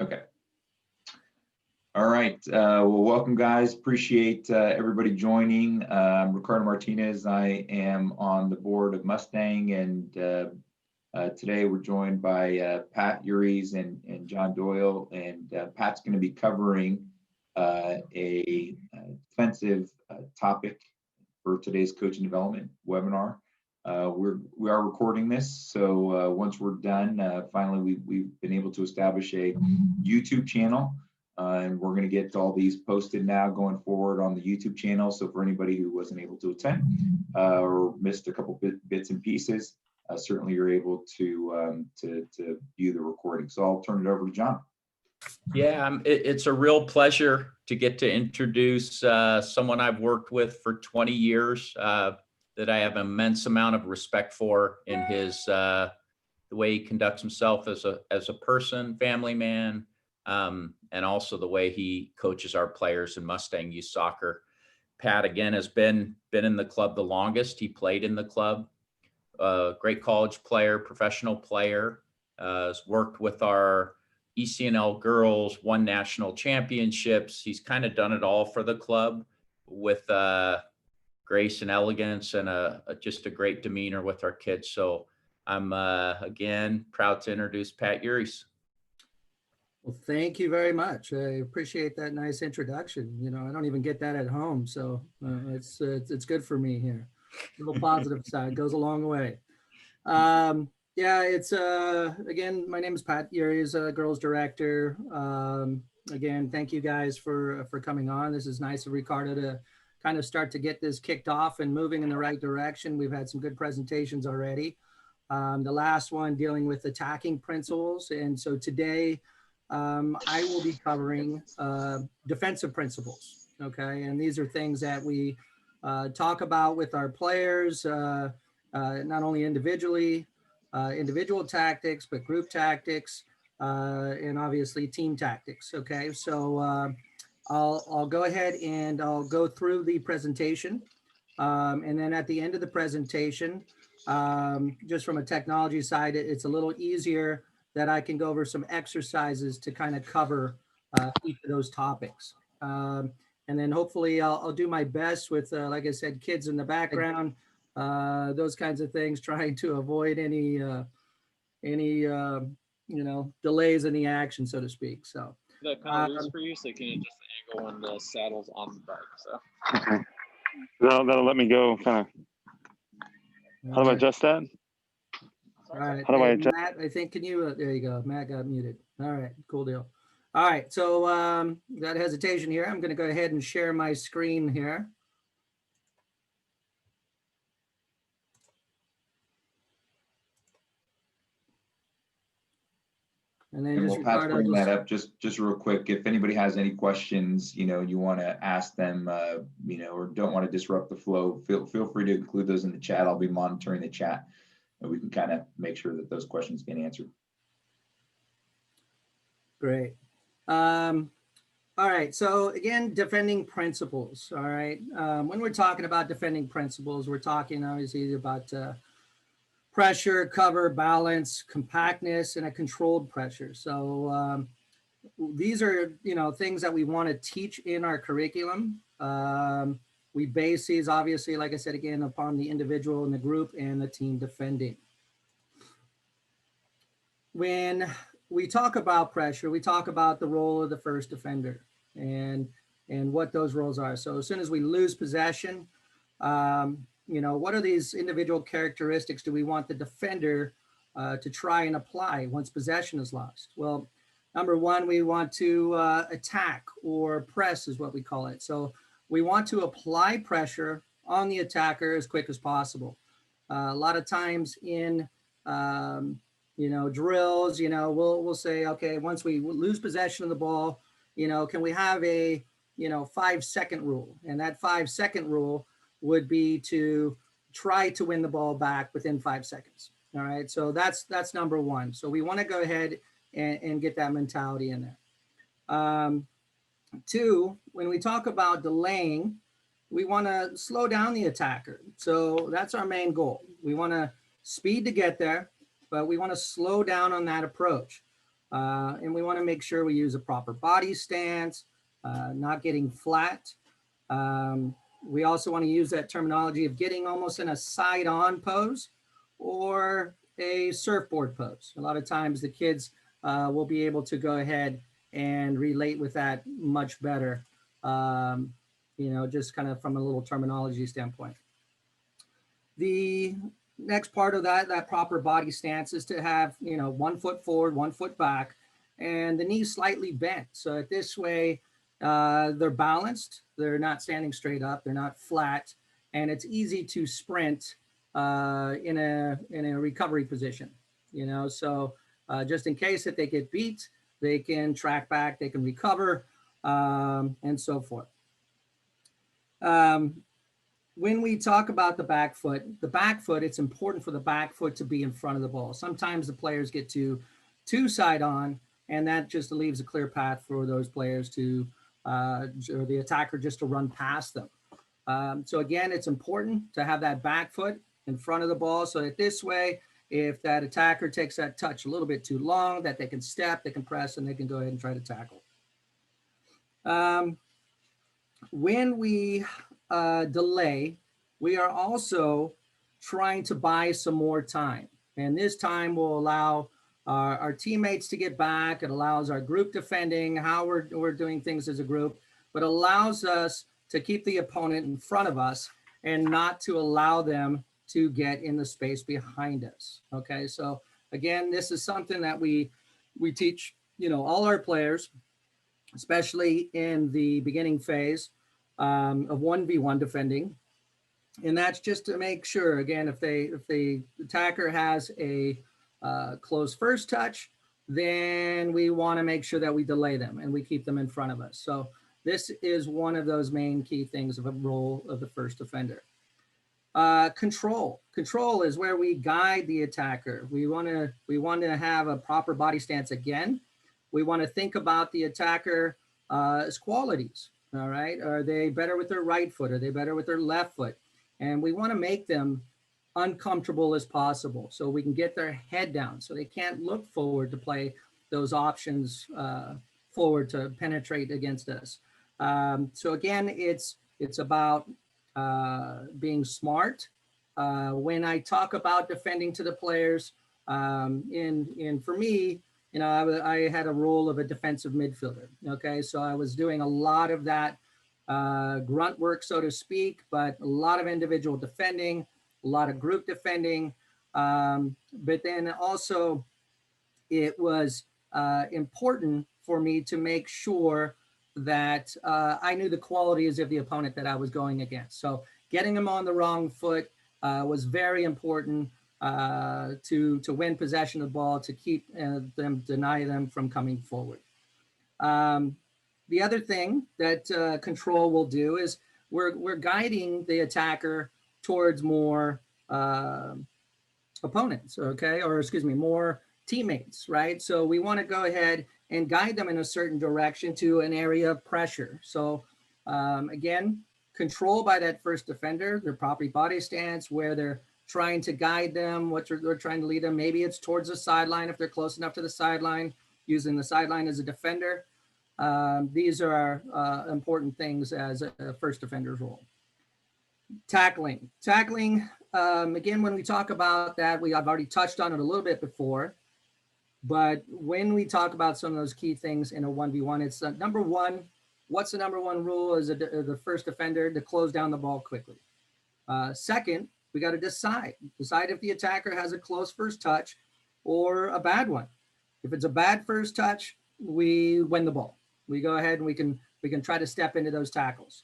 Okay. All right. Well, welcome, guys. Appreciate everybody joining. I'm Ricardo Martinez. I am on the board of Mustang, and today we're joined by Pat Uries and John Doyle. And Pat's going to be covering a defensive topic for today's coaching development webinar. We are recording this, so once we're done, finally we've been able to establish a YouTube channel, and we're going to get all these posted now going forward on the YouTube channel. So for anybody who wasn't able to attend or missed a couple bits and pieces, certainly you're able to view the recording. So I'll turn it over to John. Yeah, it's a real pleasure to get to introduce someone I've worked with for 20 years. That I have an immense amount of respect for in his the way he conducts himself as a person, family man, and also the way he coaches our players in Mustang youth soccer. Pat, again, has been in the club the longest. He played in the club. Great college player, professional player. Has worked with our ECNL girls, won national championships. He's kind of done it all for the club with grace and elegance and just a great demeanor with our kids. So I'm again proud to introduce Pat Uries. Well, thank you very much. I appreciate that nice introduction. You know, I don't even get that at home, so it's good for me here. A little positive side goes a long way. Yeah, it's again, my name is Pat Uries, girls director. Again, thank you guys for coming on. This is nice of Ricardo to kind of start to get this kicked off and moving in the right direction. We've had some good presentations already. The last one dealing with attacking principles. And so today I will be covering defensive principles. Okay. And these are things that we talk about with our players, not only individually, individual tactics, but group tactics, and obviously team tactics. Okay. So I'll go ahead and I'll go through the presentation. And then at the end of the presentation, just from a technology side, it's a little easier that I can go over some exercises to kind of cover each of those topics. And then hopefully I'll do my best with, like I said, kids in the background, those kinds of things, trying to avoid any delays in the action, so to speak. So that kind of loose for you, so can you just angle when the saddle's on the bike? So okay. That'll let me go kind of. How do I adjust that? All right. How do I adjust? Matt, I think, can you, there you go. Matt got muted. All right, cool deal. All right, so without hesitation here, I'm going to go ahead and share my screen here. And then Pat's bringing that up just real quick. If anybody has any questions, you want to ask them, or don't want to disrupt the flow, feel free to include those in the chat. I'll be monitoring the chat, and we can kind of make sure that those questions get answered. Great. All right. So again, defending principles. All right. When we're talking about defending principles, we're talking obviously about pressure, cover, balance, compactness, and a controlled pressure. So these are, things that we want to teach in our curriculum. We base these, obviously, like I said, again, upon the individual and the group and the team defending. When we talk about pressure, we talk about the role of the first defender and what those roles are. So as soon as we lose possession, what are these individual characteristics do we want the defender to try and apply once possession is lost? Well, number one, we want to attack or press is what we call it. So we want to apply pressure on the attacker as quick as possible. A lot of times in, drills, we'll say, okay, once we lose possession of the ball, can we have a, 5-second rule? And that 5-second rule would be to try to win the ball back within 5 seconds. All right. So that's number one. So we want to go ahead and get that mentality in there. Two, when we talk about delaying, we want to slow down the attacker. So that's our main goal. We want to speed to get there, but we want to slow down on that approach. And we want to make sure we use a proper body stance, not getting flat. We also want to use that terminology of getting almost in a side-on pose or a surfboard pose. A lot of times the kids will be able to go ahead and relate with that much better, just kind of from a little terminology standpoint. The next part of that proper body stance is to have, 1 foot forward, 1 foot back, and the knees slightly bent. So that this way, they're balanced. They're not standing straight up. They're not flat, and it's easy to sprint in a recovery position. So just in case that they get beat, they can track back, they can recover, and so forth. When we talk about the back foot, it's important for the back foot to be in front of the ball. Sometimes the players get too side on, and that just leaves a clear path for those players to, or the attacker just to run past them. So again, it's important to have that back foot in front of the ball so that this way, if that attacker takes that touch a little bit too long, that they can step, they can press, and they can go ahead and try to tackle. When we delay, we are also trying to buy some more time. And this time will allow our teammates to get back. It allows our group defending, how we're doing things as a group, but allows us to keep the opponent in front of us and not to allow them to get in the space behind us. Okay, so again, this is something that we teach, all our players, especially in the beginning phase of 1v1 defending. And that's just to make sure, again, if the attacker has a close first touch, then we want to make sure that we delay them and we keep them in front of us. So this is one of those main key things of a role of the first defender. Control is where we guide the attacker. We want to have a proper body stance again. We want to think about the attacker as qualities. All right, are they better with their right foot? Are they better with their left foot? And we want to make them uncomfortable as possible so we can get their head down so they can't look forward to play those options forward to penetrate against us. So again, it's about being smart. When I talk about defending to the players, for me, I had a role of a defensive midfielder. Okay, so I was doing a lot of that grunt work, so to speak, but a lot of individual defending, a lot of group defending. But then also it was important for me to make sure that I knew the qualities of the opponent that I was going against. So getting them on the wrong foot was very important to win possession of the ball, to keep deny them from coming forward. The other thing that control will do is we're guiding the attacker towards more opponents, okay, or excuse me, more teammates, right? So we want to go ahead and guide them in a certain direction to an area of pressure. So again, control by that first defender, their proper body stance, where they're trying to guide them, what they're trying to lead them. Maybe it's towards the sideline if they're close enough to the sideline, using the sideline as a defender. These are important things as a first defender's role. Tackling, again, when we talk about that, I've already touched on it a little bit before, but when we talk about some of those key things in a 1v1, it's number one, what's the number one rule as the first defender? To close down the ball quickly. Second, we got to decide if the attacker has a close first touch or a bad one. If it's a bad first touch, we win the ball. We go ahead and we can try to step into those tackles.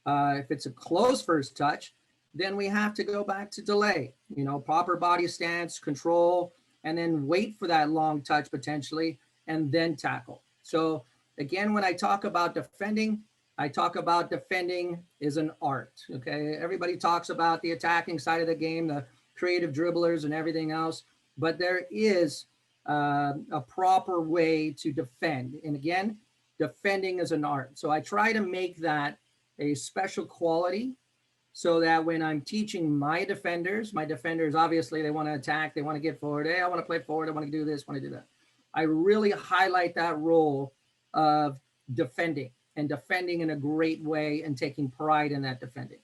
If it's a close first touch, then we have to go back to delay, proper body stance, control, and then wait for that long touch potentially, and then tackle. So again, when I talk about defending, I talk about defending is an art, okay? Everybody talks about the attacking side of the game, the creative dribblers and everything else, but there is a proper way to defend. And again, defending is an art. So I try to make that a special quality so that when I'm teaching my defenders obviously they want to attack, they want to get forward. Hey, I want to play forward. I want to do this, want to do that. I really highlight that role of defending and defending in a great way and taking pride in that defending.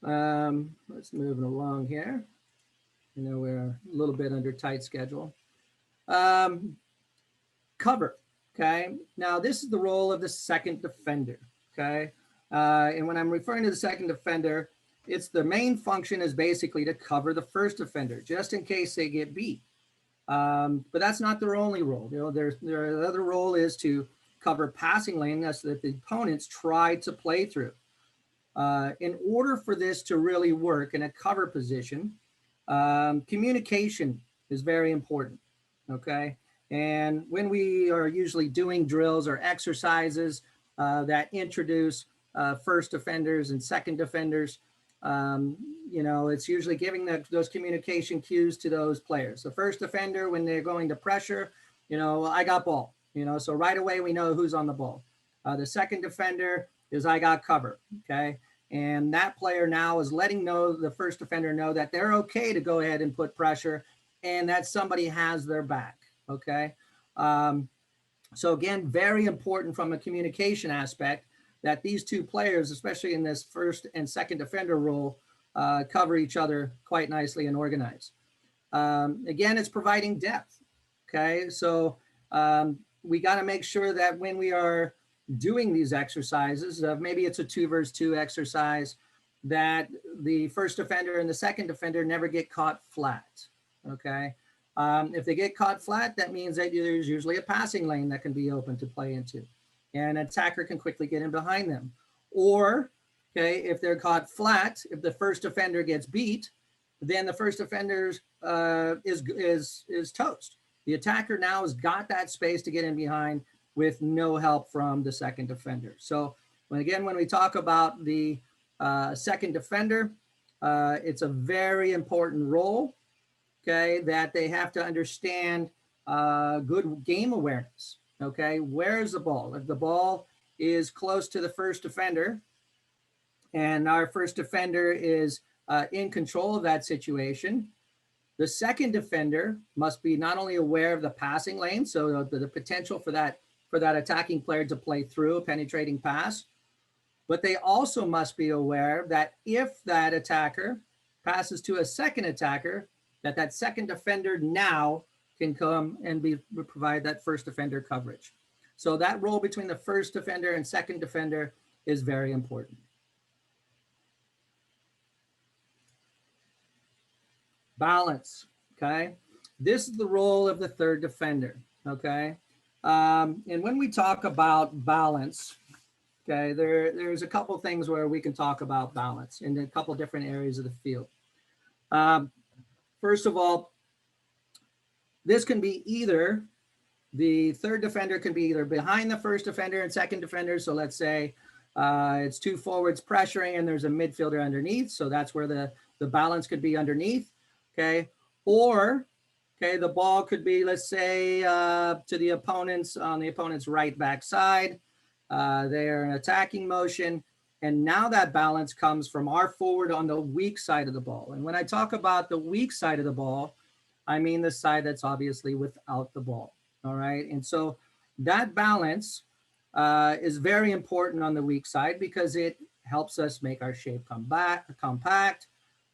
Let's move it along here. I know we're a little bit under tight schedule. Cover, okay? Now this is the role of the second defender, okay? And when I'm referring to the second defender, it's the main function is basically to cover the first defender, just in case they get beat. But that's not their only role. You know, their other role is to cover passing lane that's that the opponents try to play through. In order for this to really work in a cover position, communication is very important, okay? And when we are usually doing drills or exercises that introduce first defenders and second defenders, you know, it's usually giving those communication cues to those players. The first defender, when they're going to pressure, you know, I got ball, you know, so right away we know who's on the ball. The second defender is I got cover, okay? And that player now is letting the first defender know that they're okay to go ahead and put pressure and that somebody has their back, okay? So again, very important from a communication aspect that these two players, especially in this first and second defender role, cover each other quite nicely and organize. Again, it's providing depth, okay? So we gotta make sure that when we are doing these exercises, maybe it's a 2 versus 2 exercise, that the first defender and the second defender never get caught flat, okay? If they get caught flat, that means that there's usually a passing lane that can be open to play into, and an attacker can quickly get in behind them. Or, okay, if they're caught flat, if the first defender gets beat, then the first defender is toast. The attacker now has got that space to get in behind with no help from the second defender. So when we talk about the second defender, it's a very important role, okay, that they have to understand good game awareness, okay? Where's the ball? If the ball is close to the first defender and our first defender is in control of that situation, the second defender must be not only aware of the passing lane, so the potential for that attacking player to play through a penetrating pass, but they also must be aware that if that attacker passes to a second attacker, that second defender now can come and provide that first defender coverage. So that role between the first defender and second defender is very important. Balance, okay? This is the role of the third defender, okay? And when we talk about balance, okay, there's a couple things where we can talk about balance in a couple different areas of the field. First of all, this can be either, the third defender can be either behind the first defender and second defender. So let's say it's 2 forwards pressuring and there's a midfielder underneath. So that's where the balance could be underneath, okay? Or, okay, the ball could be, let's say, to the opponent's, on the opponent's right back side. They're in attacking motion. And now that balance comes from our forward on the weak side of the ball. And when I talk about the weak side of the ball, I mean the side that's obviously without the ball, all right? And so that balance is very important on the weak side because it helps us make our shape compact.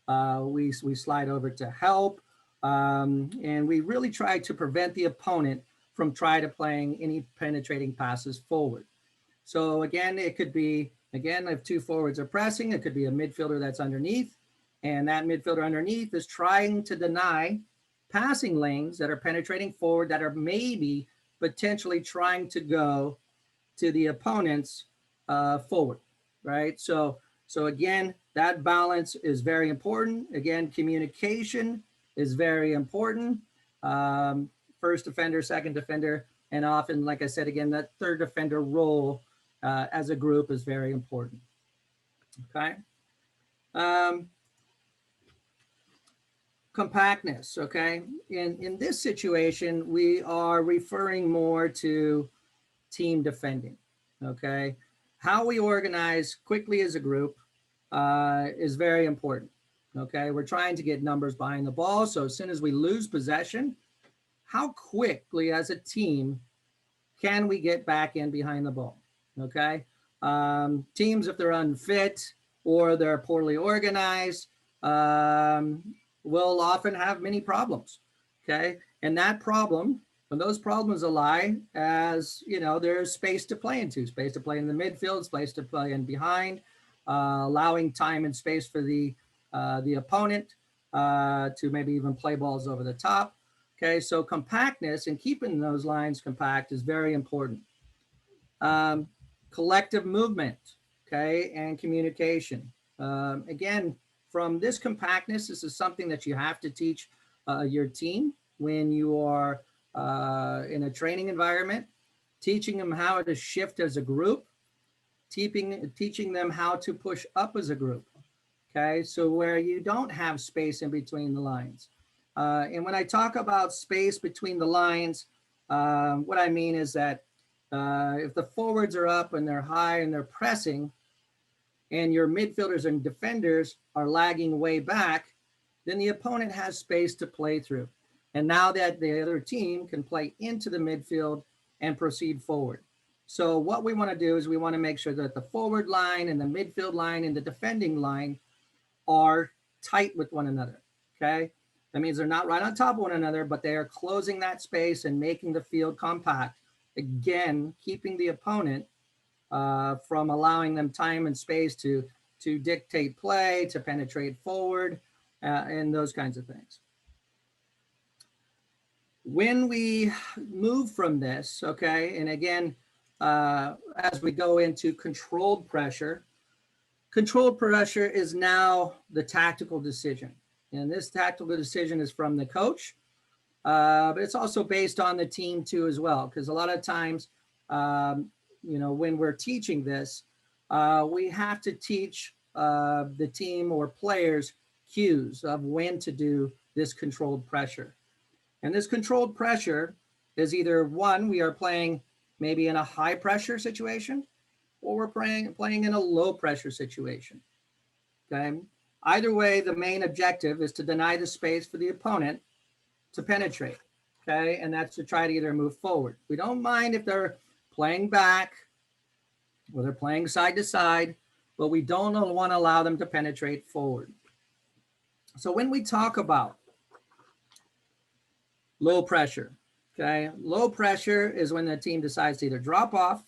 We slide over to help. And we really try to prevent the opponent from playing any penetrating passes forward. So again, it could be, if 2 forwards are pressing, it could be a midfielder that's underneath, and that midfielder underneath is trying to deny passing lanes that are penetrating forward that are maybe potentially trying to go to the opponent's forward, right? So again, that balance is very important. Again, communication is very important. First defender, second defender, and often, like I said, again, that third defender role as a group is very important, okay? Compactness, okay? In this situation, we are referring more to team defending, okay? How we organize quickly as a group is very important, okay? We're trying to get numbers behind the ball, so as soon as we lose possession, how quickly as a team can we get back in behind the ball? Okay. Teams, if they're unfit or they're poorly organized, will often have many problems. Okay. And that problem, when those problems lie, as you know, there's space to play into, space to play in the midfield, space to play in behind, allowing time and space for the opponent to maybe even play balls over the top. Okay, so compactness and keeping those lines compact is very important. Collective movement, okay, and communication. Again, from this compactness, this is something that you have to teach your team when you are in a training environment, teaching them how to shift as a group, teaching them how to push up as a group. Okay, so where you don't have space in between the lines. And when I talk about space between the lines, what I mean is that if the forwards are up and they're high and they're pressing, and your midfielders and defenders are lagging way back, then the opponent has space to play through. And now that the other team can play into the midfield and proceed forward. So what we want to do is we want to make sure that the forward line and the midfield line and the defending line are tight with one another, okay? That means they're not right on top of one another, but they are closing that space and making the field compact. Again, keeping the opponent from allowing them time and space to dictate play, to penetrate forward, and those kinds of things. When we move from this, okay, and again, as we go into controlled pressure is now the tactical decision. And this tactical decision is from the coach, but it's also based on the team too as well. Because a lot of times, you know, when we're teaching this, we have to teach the team or players cues of when to do this controlled pressure. And this controlled pressure is either one, we are playing maybe in a high pressure situation, or we're playing in a low pressure situation. Okay. Either way, the main objective is to deny the space for the opponent to penetrate. Okay. And that's to try to either move forward. We don't mind if they're playing back or they're playing side to side, but we don't want to allow them to penetrate forward. So when we talk about low pressure, okay, low pressure is when the team decides to either drop off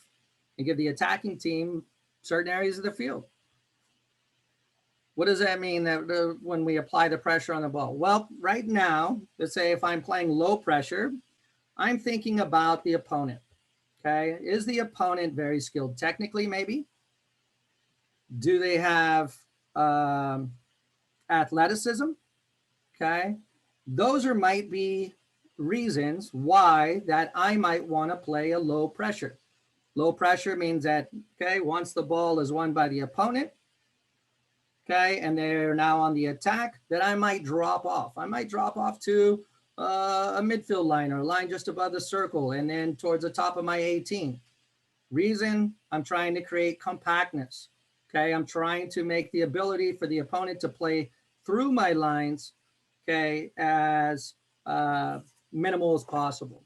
and give the attacking team certain areas of the field. What does that mean that when we apply the pressure on the ball? Well, right now, let's say if I'm playing low pressure, I'm thinking about the opponent. Okay, is the opponent very skilled technically, maybe? Do they have athleticism? Okay, those might be reasons why that I might want to play a low pressure. Low pressure means that, okay, once the ball is won by the opponent, okay, and they're now on the attack, then I might drop off. I might drop off to a midfield line or a line just above the circle and then towards the top of my 18. Reason, I'm trying to create compactness. Okay, I'm trying to make the ability for the opponent to play through my lines, okay, as minimal as possible.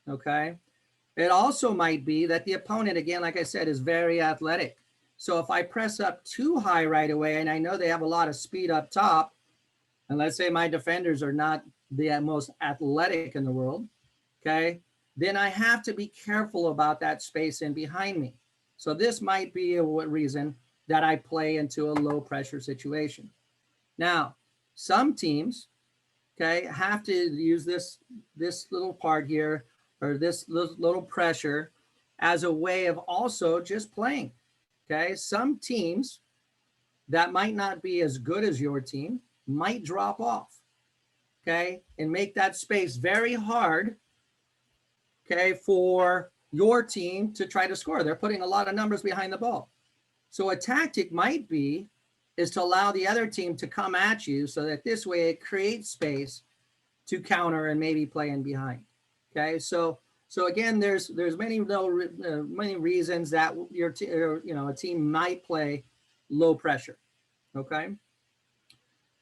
Okay. It also might be that the opponent, again, like I said, is very athletic. So if I press up too high right away, and I know they have a lot of speed up top, and let's say my defenders are not the most athletic in the world, okay, then I have to be careful about that space in behind me. So this might be a reason that I play into a low pressure situation. Now, some teams, okay, have to use this little part here, or this little pressure, as a way of also just playing. Okay, some teams that might not be as good as your team might drop off, okay, and make that space very hard, okay, for your team to try to score. They're putting a lot of numbers behind the ball. So a tactic might be is to allow the other team to come at you so that this way it creates space to counter and maybe play in behind. Okay, so again, there's many reasons that a team might play low pressure. Okay,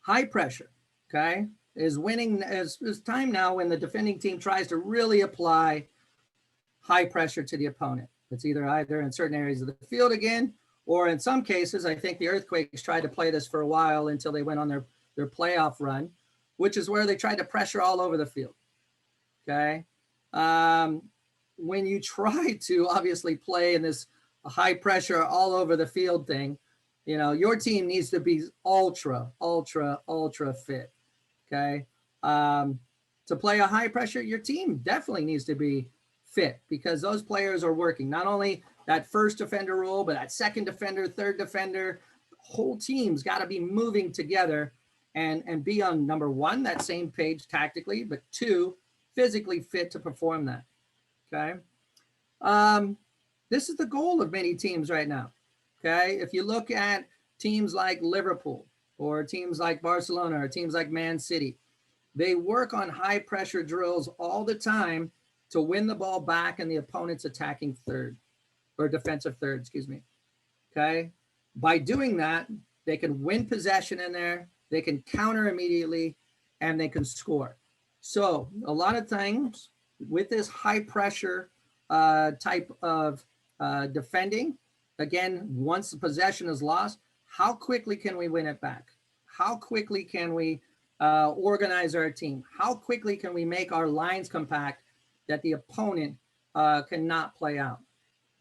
high pressure. Okay, is winning, is time now when the defending team tries to really apply high pressure to the opponent. It's either in certain areas of the field again, or in some cases, I think the Earthquakes tried to play this for a while until they went on their playoff run, which is where they tried to pressure all over the field. Okay. When you try to obviously play in this high pressure all over the field thing, you know, your team needs to be ultra fit. Okay. To play a high pressure, your team definitely needs to be fit because those players are working not only that first defender role, but that second defender, third defender. The whole team's got to be moving together and be on, number one, that same page tactically, but two, physically fit to perform that. Okay. This is the goal of many teams right now. Okay. If you look at teams like Liverpool or teams like Barcelona or teams like Man City, they work on high pressure drills all the time to win the ball back in the opponent's attacking third or defensive third, excuse me. Okay. By doing that, they can win possession in there, they can counter immediately, and they can score. So a lot of things with this high pressure type of defending, again, once the possession is lost, how quickly can we win it back? How quickly can we organize our team? How quickly can we make our lines compact that the opponent cannot play out?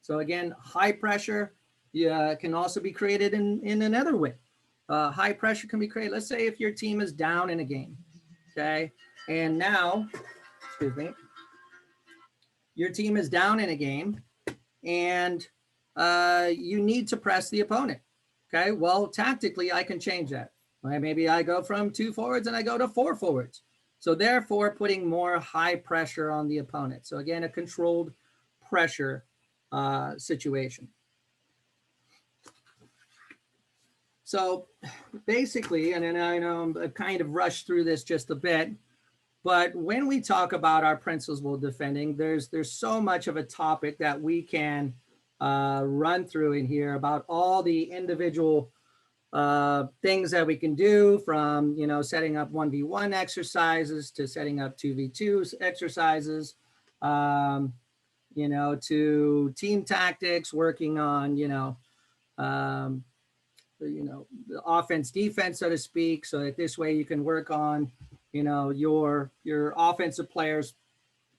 So again, high pressure can also be created in another way. High pressure can be created. Let's say if your team is down in a game, okay? And now, excuse me, your team is down in a game and you need to press the opponent, okay? Well, tactically, I can change that. Maybe I go from 2 forwards and I go to 4 forwards. So therefore, putting more high pressure on the opponent. So again, a controlled pressure situation. So basically, and then I know I've kind of rushed through this just a bit, but when we talk about our principles of defending, there's so much of a topic that we can run through in here about all the individual things that we can do, from, you know, setting up 1v1 exercises to setting up 2v2 exercises, you know, to team tactics, working on, the offense, defense, so to speak, so that this way you can work on, you know, your offensive players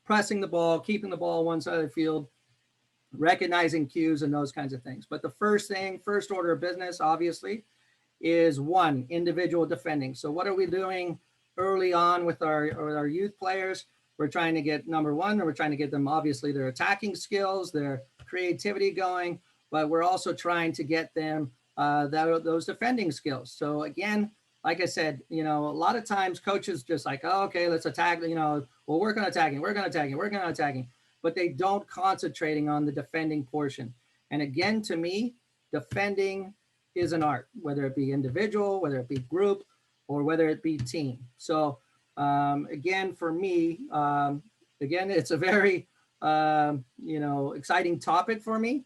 pressing the ball, keeping the ball one side of the field, recognizing cues and those kinds of things. But the first order of business, obviously, is one, individual defending. So what are we doing early on with our youth players? We're trying to get, number one, we're trying to get them, obviously, their attacking skills, their creativity going, but we're also trying to get them those defending skills. So again, like I said, you know, a lot of times coaches just like, oh, okay, let's attack, you know, we'll work on attacking, we're going to attacking, but they don't concentrating on the defending portion. And again, to me, defending is an art, whether it be individual, whether it be group, or whether it be team. So again, for me, again, it's a very, exciting topic for me.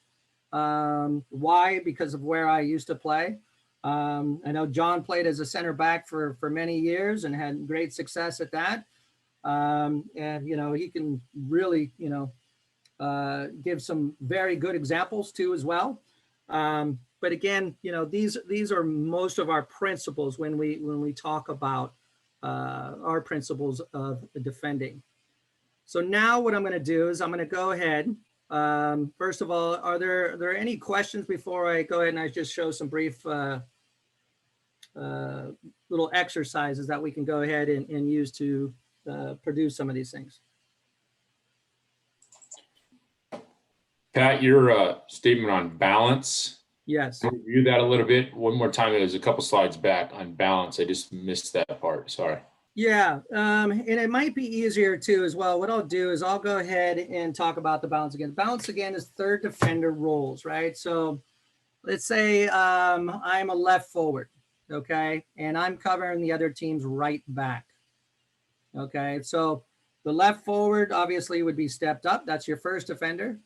Why? Because of where I used to play. I know John played as a center back for many years and had great success at that. And, you know, he can really, give some very good examples too as well. But again, you know, these are most of our principles when we talk about our principles of defending. So now what I'm going to do is I'm going to go ahead. First of all, are there any questions before I go ahead and I just show some brief little exercises that we can go ahead and use to produce some of these things? Pat, your statement on balance. Yes. Can we review that a little bit? One more time. It was a couple slides back on balance. I just missed that part. Sorry. Yeah, and it might be easier too as well. What I'll do is I'll go ahead and talk about the balance again. Balance again is third defender roles, right? So let's say I'm a left forward, okay? And I'm covering the other team's right back, okay? So the left forward obviously would be stepped up. That's your first defender.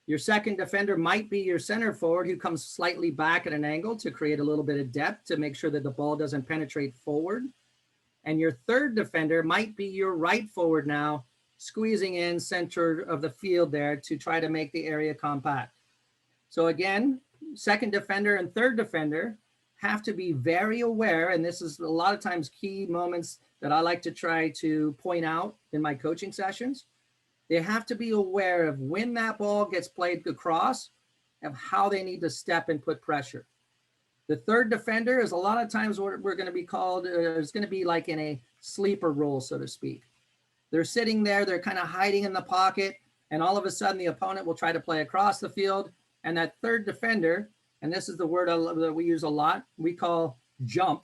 Your second defender might be your center forward who comes slightly back at an angle to create a little bit of depth to make sure that the ball doesn't penetrate forward. And your third defender might be your right forward now, squeezing in center of the field there to try to make the area compact. So again, second defender and third defender have to be very aware, and this is a lot of times key moments that I like to try to point out in my coaching sessions. They have to be aware of when that ball gets played across, of how they need to step and put pressure. The third defender is a lot of times what we're going to be called, is going to be like in a sleeper role, so to speak. They're sitting there, they're kind of hiding in the pocket, and all of a sudden the opponent will try to play across the field. And that third defender, and this is the word that we use a lot, we call jump.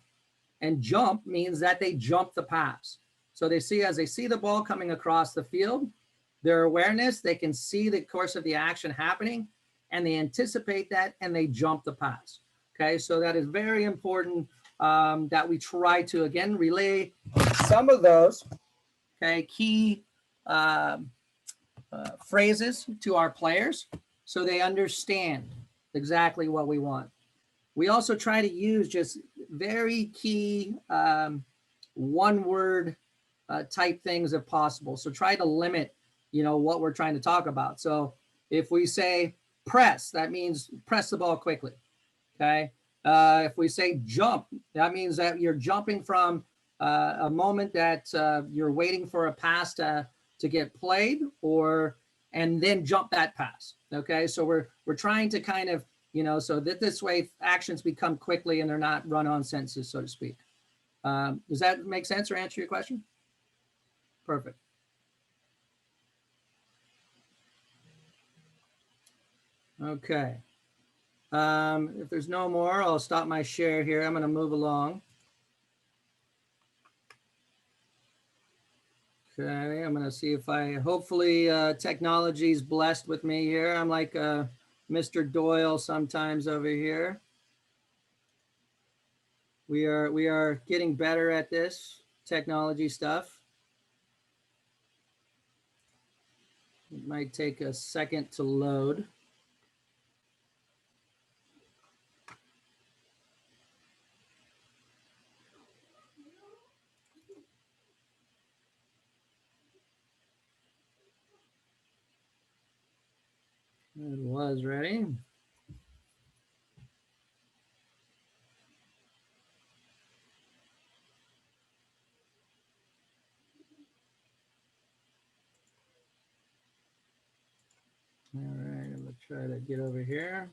And jump means that they jump the pass. So they see, as they see the ball coming across the field, their awareness, they can see the course of the action happening, and they anticipate that, and they jump the pass. Okay, so that is very important that we try to, again, relay some of those, okay, key phrases to our players so they understand exactly what we want. We also try to use just very key one-word type things if possible. So try to limit, what we're trying to talk about. So if we say press, that means press the ball quickly. Okay. If we say jump, that means that you're jumping from a moment that you're waiting for a pass to get played, and then jump that pass. Okay. So we're trying to kind of, so that this way actions become quickly and they're not run on sentences, so to speak. Does that make sense or answer your question? Perfect. Okay. If there's no more, I'll stop my share here. I'm going to move along. Okay, I'm going to see if hopefully technology is blessed with me here. I'm like Mr. Doyle sometimes over here. We are getting better at this technology stuff. It might take a second to load. It was ready. All right, I'm gonna try to get over here.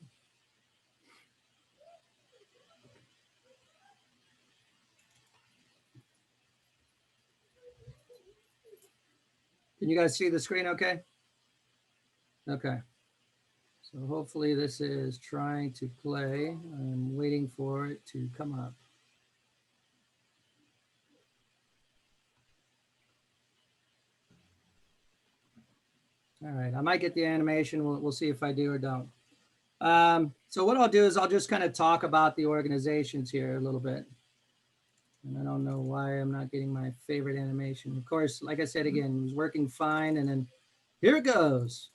Can you guys see the screen okay? Okay. So hopefully this is trying to play. I'm waiting for it to come up. All right, I might get the animation. We'll see if I do or don't. So what I'll do is I'll just kind of talk about the organizations here a little bit. And I don't know why I'm not getting my favorite animation. Of course, like I said, again, it was working fine. And then here it goes.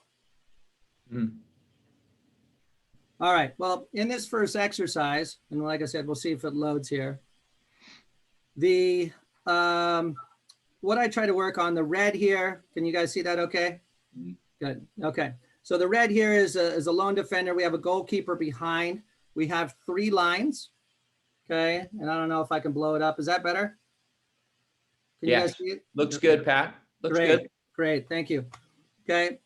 All right, well, in this first exercise, and like I said, we'll see if it loads here. The, what I try to work on, the red here, can you guys see that okay? Good, okay. So the red here is a lone defender. We have a goalkeeper behind. We have 3 lines, okay? And I don't know if I can blow it up. Is that better? Can you guys see it? Looks good, Pat. Looks Great, good. great, thank you. Okay,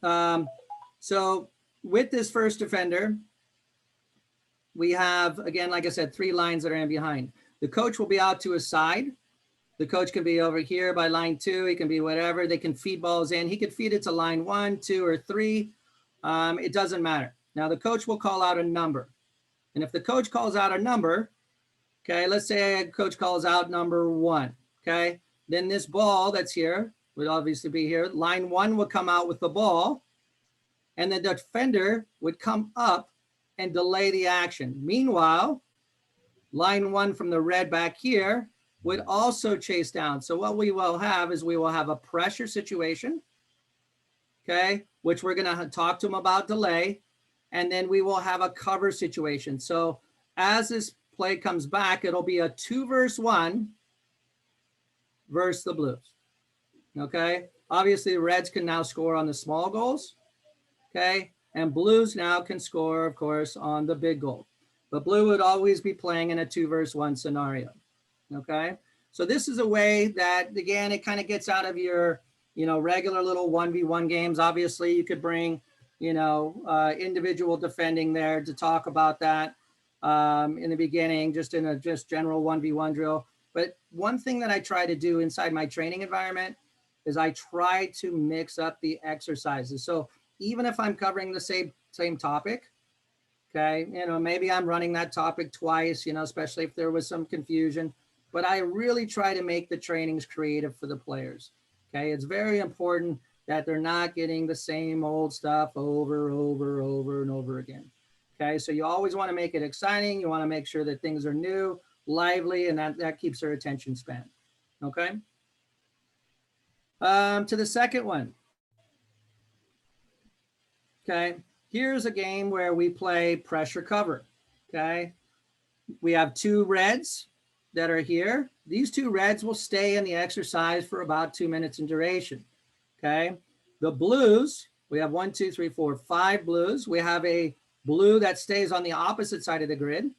so with this first defender, we have, again, like I said, 3 lines that are in behind. The coach will be out to his side. The coach can be over here by line 2. He can be whatever. They can feed balls in. He could feed it to line 1, 2, or 3. It doesn't matter. Now, the coach will call out a number. And if the coach calls out a number, okay, let's say a coach calls out number 1, okay? Then this ball that's here would obviously be here. Line 1 would come out with the ball, and the defender would come up and delay the action. Meanwhile, line 1 from the red back here would also chase down. So what we will have is we will have a pressure situation, okay, which we're going to talk to them about delay, and then we will have a cover situation. So as this play comes back, it'll be a 2 versus 1, versus the Blues. Okay. Obviously, the Reds can now score on the small goals. Okay. And Blues now can score, of course, on the big goal. But Blue would always be playing in a 2-versus-1 scenario. Okay. So this is a way that, again, it kind of gets out of your, regular little 1v1 games. Obviously, you could bring, individual defending there to talk about that in the beginning, just in a general 1v1 drill. But one thing that I try to do inside my training environment is I try to mix up the exercises. So even if I'm covering the same topic, okay, maybe I'm running that topic twice, especially if there was some confusion, but I really try to make the trainings creative for the players. Okay, it's very important that they're not getting the same old stuff over and over again. Okay, so you always want to make it exciting. You want to make sure that things are new, lively, and that keeps their attention span. Okay. To the second one. Okay, here's a game where we play pressure cover. Okay, we have 2 Reds that are here. These 2 Reds will stay in the exercise for about 2 minutes in duration. Okay, the Blues, we have 1, 2, 3, 4, 5 Blues. We have a Blue that stays on the opposite side of the grid.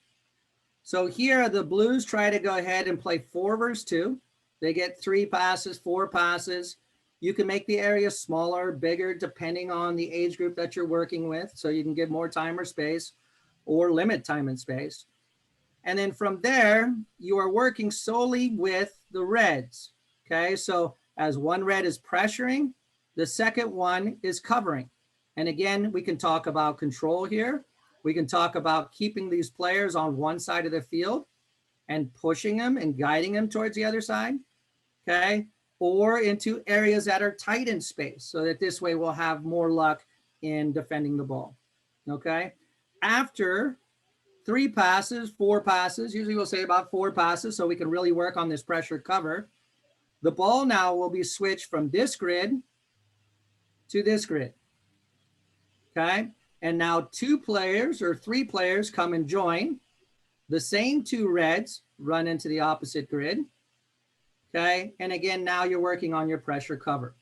So here the Blues try to go ahead and play 4 versus 2. They get 3 passes, 4 passes. You can make the area smaller, bigger, depending on the age group that you're working with. So you can give more time or space, or limit time and space. And then from there, you are working solely with the Reds. Okay, so as one Red is pressuring, the second one is covering. And again, we can talk about control here. We can talk about keeping these players on one side of the field and pushing them and guiding them towards the other side. Okay, or into areas that are tight in space, so that this way we'll have more luck in defending the ball. Okay, after 3 passes, 4 passes, usually we'll say about 4 passes, so we can really work on this pressure cover. The ball now will be switched from this grid to this grid. Okay, and now 2 players or 3 players come and join. The same 2 Reds run into the opposite grid. Okay, and again, now you're working on your pressure cover.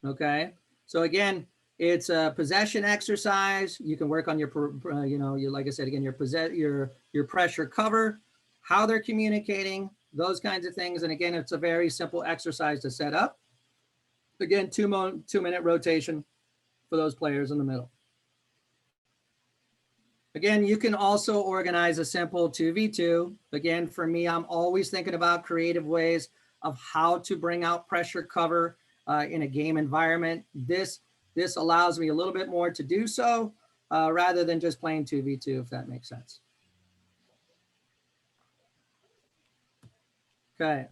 Okay, so again, it's a possession exercise. You can work on your, like I said, again, your pressure cover, how they're communicating, those kinds of things. And again, it's a very simple exercise to set up. Again, 2-minute rotation for those players in the middle. Again, you can also organize a simple 2v2. Again, for me, I'm always thinking about creative ways of how to bring out pressure cover in a game environment. This allows me a little bit more to do so rather than just playing 2v2, if that makes sense. Okay.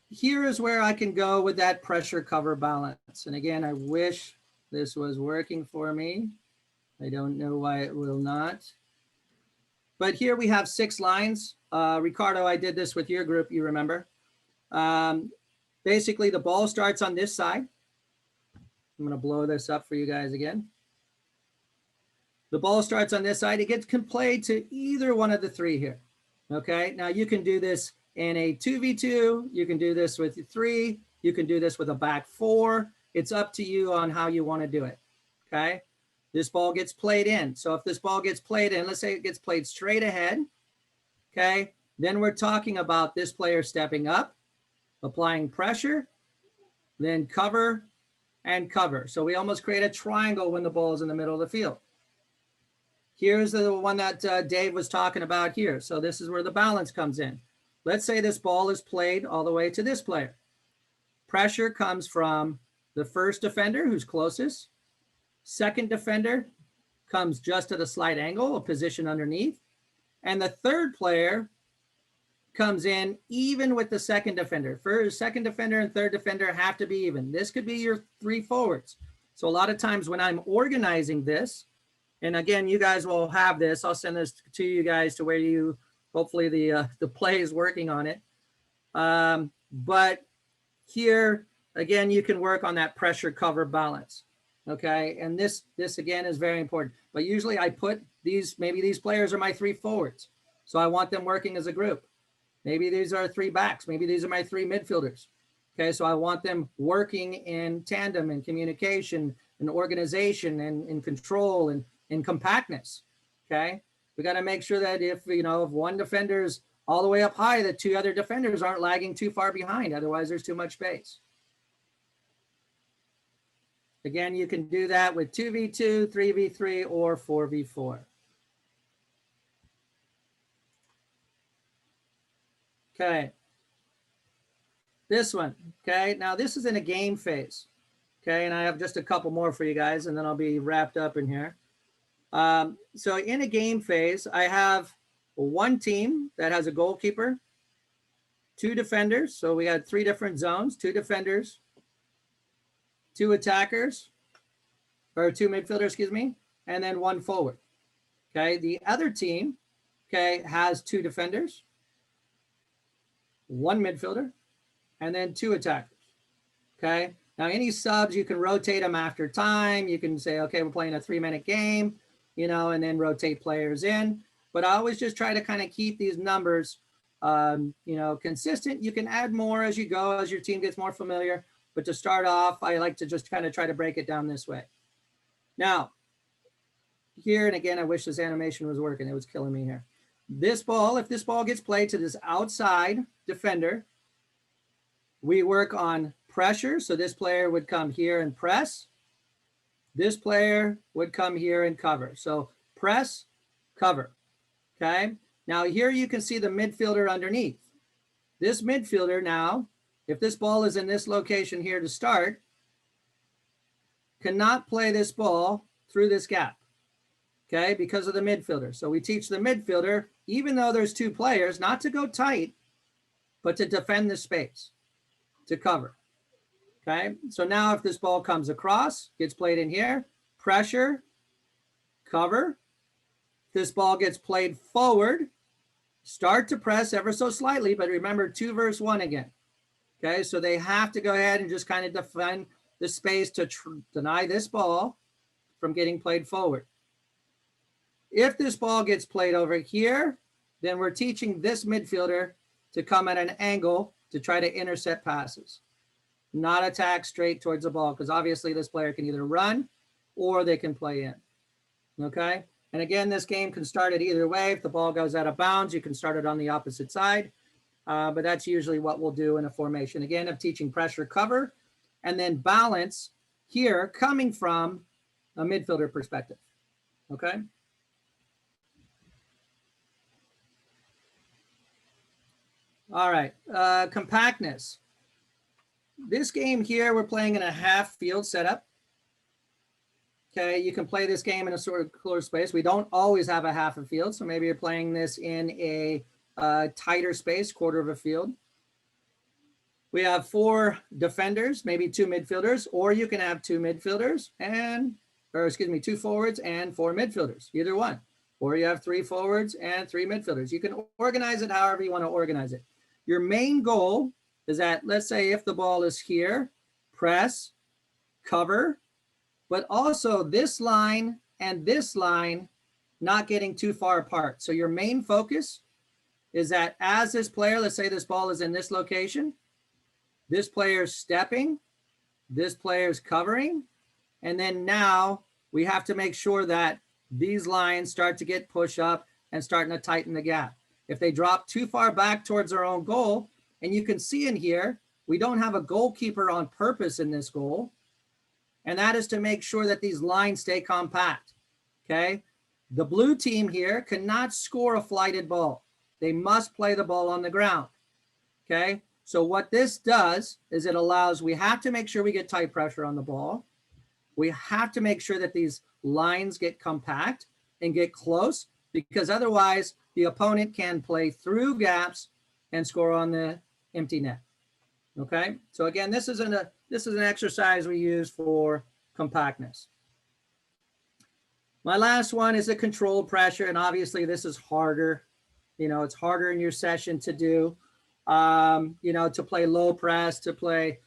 Here is where I can go with that pressure cover balance. And again, I wish this was working for me. I don't know why it will not. But here we have 6 lines. Ricardo, I did this with your group, you remember. Basically, the ball starts on this side. I'm going to blow this up for you guys again. The ball starts on this side. It gets played to either one of the 3 here. Okay, now you can do this in a 2v2. You can do this with 3. You can do this with a back 4. It's up to you on how you want to do it. Okay, this ball gets played in. So if this ball gets played in, let's say it gets played straight ahead. Okay, then we're talking about this player stepping up, applying pressure, then cover and cover. So we almost create a triangle when the ball is in the middle of the field. Here's the one that Dave was talking about here. So this is where the balance comes in. Let's say this ball is played all the way to this player. Pressure comes from the first defender who's closest. Second defender comes just at a slight angle, a position underneath. And the third player comes in even with the second defender. First, second defender and third defender have to be even. This could be your 3 forwards. So a lot of times when I'm organizing this, and again, you guys will have this, I'll send this to you guys to where you, hopefully the play is working on it. But here, again, you can work on that pressure cover balance. Okay, and this again is very important. But usually I put these, maybe these players are my 3 forwards. So I want them working as a group. Maybe these are 3 backs. Maybe these are my 3 midfielders. Okay, so I want them working in tandem and communication and organization and in control and in compactness. Okay, we got to make sure that if one defender's all the way up high, the 2 other defenders aren't lagging too far behind. Otherwise, there's too much space. Again, you can do that with 2v2, 3v3, or 4v4. Okay. This one, okay? Now this is in a game phase, okay? And I have just a couple more for you guys, and then I'll be wrapped up in here. So in a game phase, I have 1 team that has a goalkeeper, 2 defenders. So we got 3 different zones, 2 defenders, 2 attackers, or 2 midfielders, excuse me, and then 1 forward. Okay, the other team, okay, has 2 defenders, 1 midfielder, and then 2 attackers. Okay, now any subs, you can rotate them after time. You can say, okay, we're playing a 3-minute game, and then rotate players in. But I always just try to kind of keep these numbers, consistent. You can add more as you go, as your team gets more familiar. But to start off, I like to just kind of try to break it down this way. Now, here, and again, I wish this animation was working. It was killing me here. This ball, if this ball gets played to this outside defender, we work on pressure. So this player would come here and press. This player would come here and cover. So press, cover. Okay. Now here you can see the midfielder underneath. This midfielder now, if this ball is in this location here to start, cannot play this ball through this gap. Okay, because of the midfielder. So we teach the midfielder, even though there's 2 players, not to go tight, but to defend the space, to cover. Okay, so now if this ball comes across, gets played in here, pressure, cover. This ball gets played forward, start to press ever so slightly, but remember 2 versus 1 again. Okay, so they have to go ahead and just kind of defend the space to deny this ball from getting played forward. If this ball gets played over here, then we're teaching this midfielder to come at an angle to try to intercept passes, not attack straight towards the ball, because obviously this player can either run or they can play in. Okay, and again, this game can start it either way. If the ball goes out of bounds, you can start it on the opposite side, but that's usually what we'll do in a formation. Again, of teaching pressure, cover, and then balance here coming from a midfielder perspective. Okay. All right, compactness. This game here, we're playing in a half field setup. Okay, you can play this game in a sort of closed space. We don't always have a half a field, so maybe you're playing this in a tighter space, quarter of a field. We have 4 defenders, maybe 2 midfielders, or you can have 2 midfielders and, 2 forwards and 4 midfielders, either one. Or you have 3 forwards and 3 midfielders. You can organize it however you want to organize it. Your main goal is that, let's say if the ball is here, press, cover, but also this line and this line not getting too far apart. So your main focus is that as this player, let's say this ball is in this location, this player's stepping, this player's covering, and then now we have to make sure that these lines start to get pushed up and starting to tighten the gap. If they drop too far back towards their own goal, and you can see in here, we don't have a goalkeeper on purpose in this goal, and that is to make sure that these lines stay compact, okay? The blue team here cannot score a flighted ball. They must play the ball on the ground, okay? So what this does is it allows, we have to make sure we get tight pressure on the ball. We have to make sure that these lines get compact and get close, because otherwise the opponent can play through gaps and score on the empty net. Okay, so again, this is an exercise we use for compactness. My last one is a controlled pressure, and obviously this is harder. It's harder in your session to do. To play low press, to play,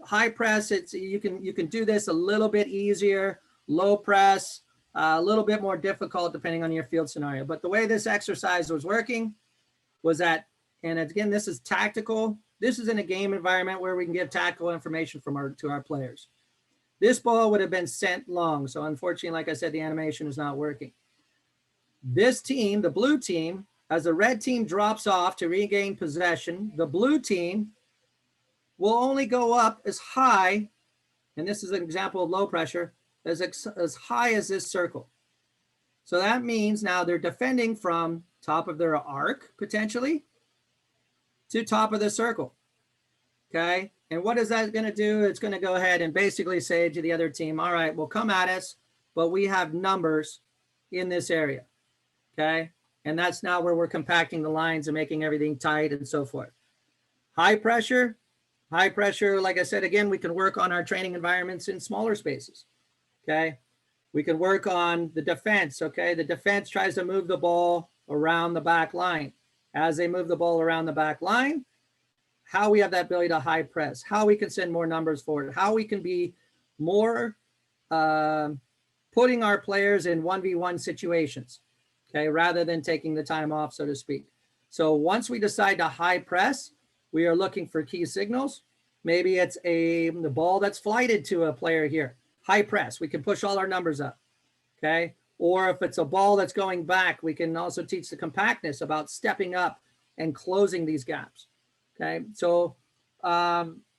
high press. You can do this a little bit easier. Low press, a little bit more difficult depending on your field scenario. But the way this exercise was working was that and again, this is tactical. This is in a game environment where we can give tactical information to our players. This ball would have been sent long. So unfortunately, like I said, the animation is not working. This team, the blue team, as the red team drops off to regain possession, the blue team will only go up as high, and this is an example of low pressure, as high as this circle. So that means now they're defending from top of their arc, potentially, to top of the circle, okay? And what is that going to do? It's going to go ahead and basically say to the other team, all right, well, come at us, but we have numbers in this area, okay? And that's now where we're compacting the lines and making everything tight and so forth. High pressure, like I said, again, we can work on our training environments in smaller spaces, okay? We can work on the defense, okay? The defense tries to move the ball around the back line. As they move the ball around the back line, how we have that ability to high press, how we can send more numbers forward, how we can be more putting our players in 1v1 situations, okay, rather than taking the time off, so to speak. So once we decide to high press, we are looking for key signals. Maybe it's the ball that's flighted to a player here. High press, we can push all our numbers up, okay? Or if it's a ball that's going back, we can also teach the compactness about stepping up and closing these gaps, okay? So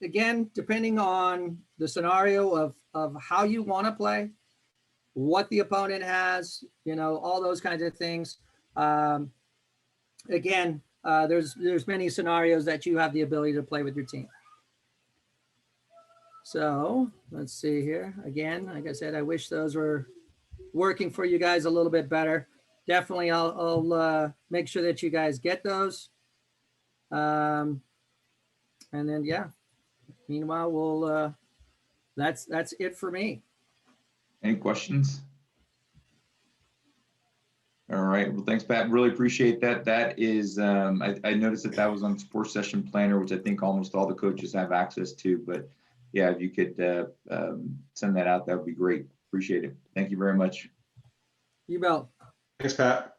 again, depending on the scenario of how you want to play, what the opponent has, you know, all those kinds of things. Again, there's many scenarios that you have the ability to play with your team. So let's see here. Again, like I said, I wish those were working for you guys a little bit better. Definitely, I'll make sure that you guys get those. And then, yeah, meanwhile, we'll, that's it for me. Any questions? All right. Well, thanks, Pat. Really appreciate that. That is, I noticed that was on Sports Session Planner, which I think almost all the coaches have access to. But yeah, if you could send that out, that would be great. Appreciate it. Thank you very much. You bet. Thanks, Pat.